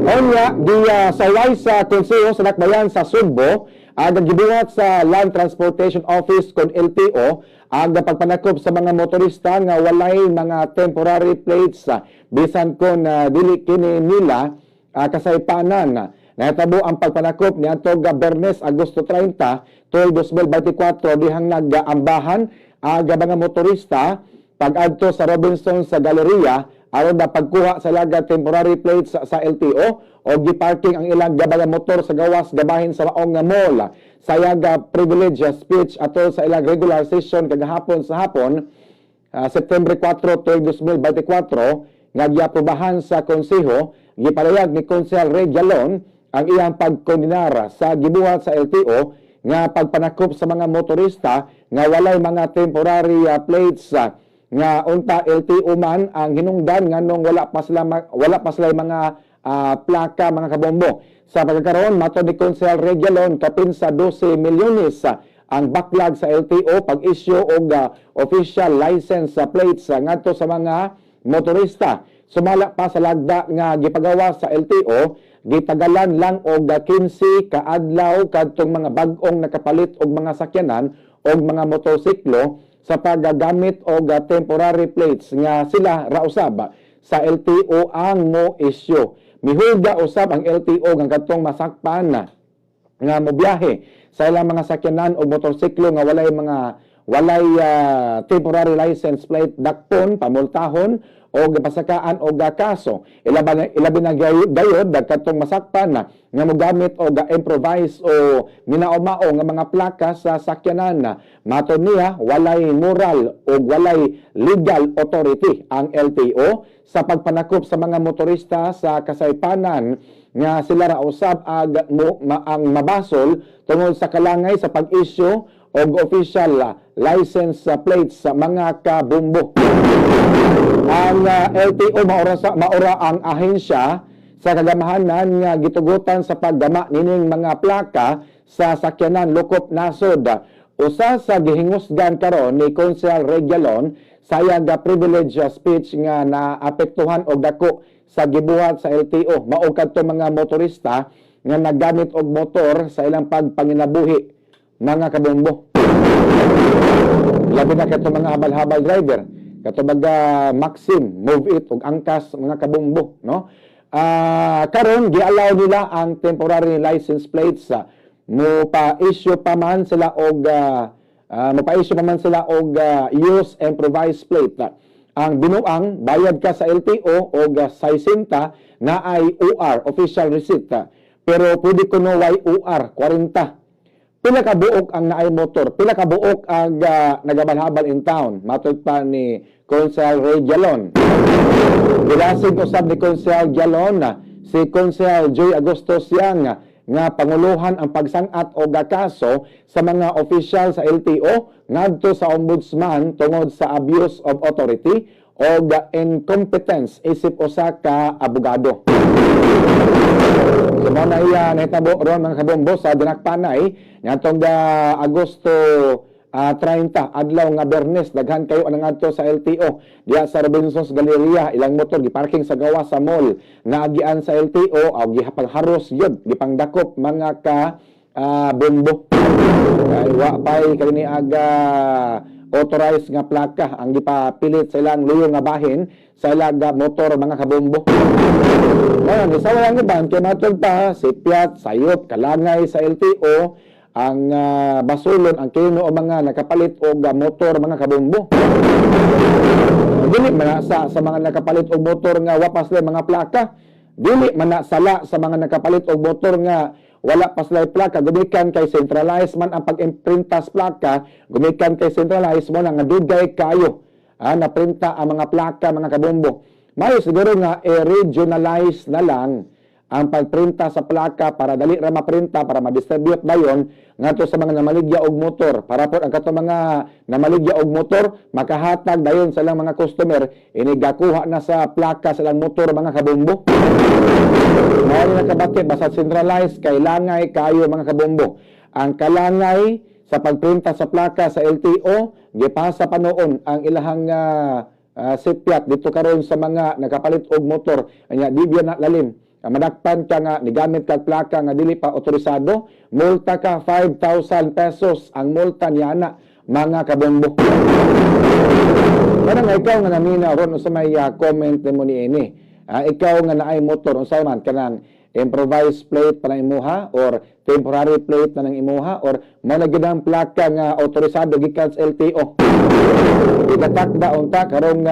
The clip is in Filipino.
Onya, saway sa Konseho sa Dakbayan sa Sugbo, gibuhat sa Land Transportation Office kon LTO, pagpanakop sa mga motorista nga walay mga temporary plates, bisan kon dili kini nila kasaypanan. Nahitabo ang pagpanakop niadtong Bernes, Agosto 30, tuig 2024 dihang nag-ambahan mga motorista pag-adto sa Robinson sa Galleria aron na pagkuha sa laga temporary plates sa LTO o giparking ang ilang mga motor sa gawas gabahin sa maong nga mall. Sayaga privilege speech atol sa ilang regular session kagahapon sa hapon, September 4, 2024, nga giaprobahan sa konseho. Gipalayag ni Konsehal Ray Jalon ang iyang pagkondinar sa gibuhat sa LTO nga pagpanakop sa mga motorista nga walay mga temporary plates nga unta LTO man ang hinungdan nganong wala pa sila mga plaka, mga kabombo. Sa pagkakaroon mato ni Konsehal Ray Jalon kapin sa 12 milyones ang backlog sa LTO pag-issue og official license plates ngadto sa mga motorista. Sumala pa sa lagda nga gipagawa sa LTO, gitagalan lang og 15 ka adlaw kadtong mga bag-ong nakapalit og mga sakyanan og mga motorsiklo sa paggagamit og temporary plates nga sila ra usab sa LTO ang mo issue. Mihulga usab ang LTO nga kadtong masakpan nga mobiyahe sa ilang mga sakyanan o motorsiklo nga walay temporary license plate dakpon, pamultahon o pasakaan o kaso. Ilabi na gayod kadtong masakpan nga mogamit o improvise o minaomao nga mga plaka sa sakyanan. Mato niya walay moral o walay legal authority ang LTO sa pagpanakop sa mga motorista sa kasaypanan nga sila ra usab ang mabasol tungod sa kalangay sa pag-issue og official license plates sa mga kabumbo. Ang LTO maura ang ahensya sa kagamahanan nga gitugutan sa paggama nining mga plaka sa sakyanan lukop nasod. Usa sa gihingusgan karon ni Konsehal Ray Jalon sayang privilege speech nga naapektuhan og dako sa gibuhat sa LTO mao kadto mga motorista nga naggamit og motor sa ilang pagpanginabuhi, mga kabombo. Labi na kato mga habal-habal driver, kato mga Maxim, Move It ug angkas, mga kabombo, no? Karon giallow nila ang temporary license plates mo pa-issue pa man sila og use and improvise plate. Ang binuang bayad ka sa LTO og 60 na ay UR, official receipt. Pero pwede ko no way UR 40. Pila ka buok ang naay motor, pila ka buok ang nagabalhabal in town. Matod pa ni Konsehal Ray Jalon. Gilasig usab ni Konsehal Jalon si Konsehal Joy Agustos Yang nga panguluhan ang pagsangat o kaso sa mga opisyal sa LTO ngadto sa ombudsman tungod sa abuse of authority o incompetence isip usa ka abogado. So na iya nahitabo ron mga kabombo sa dinakpanay ngatong Agosto 30 adlaw nga Bernes daghan kayo ang ngadto sa LTO diya sa Robinson's Galleria, ilang motor giparking sa gawa sa mall naagian sa LTO o gihapangharos yun gipangdakop mga ka bombo kay wa pay kani aga authorized nga plaka ang gipapilit sa ilang luyo nga bahin sa ilang motor, mga kabombo. Ngayon, isawa lang iban kay matod pa sipyat, sayop, kalangay sa LTO ang basulon ang kino o mga nakapalit og motor, mga kabombo. Dili manasa sa mga nakapalit og motor nga wapas lang mga plaka. Dili manasala sa mga nakapalit og motor nga wala pa sila plaka. Gumikan kay centralized man ang pag-imprintas plaka. Gumikan kay centralized mo na nga dugay kayo na printa ang mga plaka, mga kabombo. Mayo siguro nga regionalize na lang ang pagprinta sa plaka para dali ra maprinta para ma-distribute dayon ngadto sa mga namaligya og motor para po ang kato mga namaligya og motor makahatag dayon sa lang mga customer inigakuha na sa plaka sa lang motor, mga kabombo. Mao na kabati basta centralized kay langay kayo, mga kabombo. Ang kalangay sa pagprinta sa plaka sa LTO gipasa pa noon ang ilahang sipyat dito karon sa mga nakapalit og motor anya di biya na lalim madakpan ka nga nigamit kag plaka nga dili pa otorisado, multa ka 5,000 pesos ang multa niya na mga kabombo. Kada nga ikaw nga namina ron sa may comment nimo ni ini. Ikaw nga naay motor unsa man kanang improvised plate pa ng imuha or temporary plate na ng imuha or managidang plaka nga otorisado gikan sa LTO. Igatakda unta karong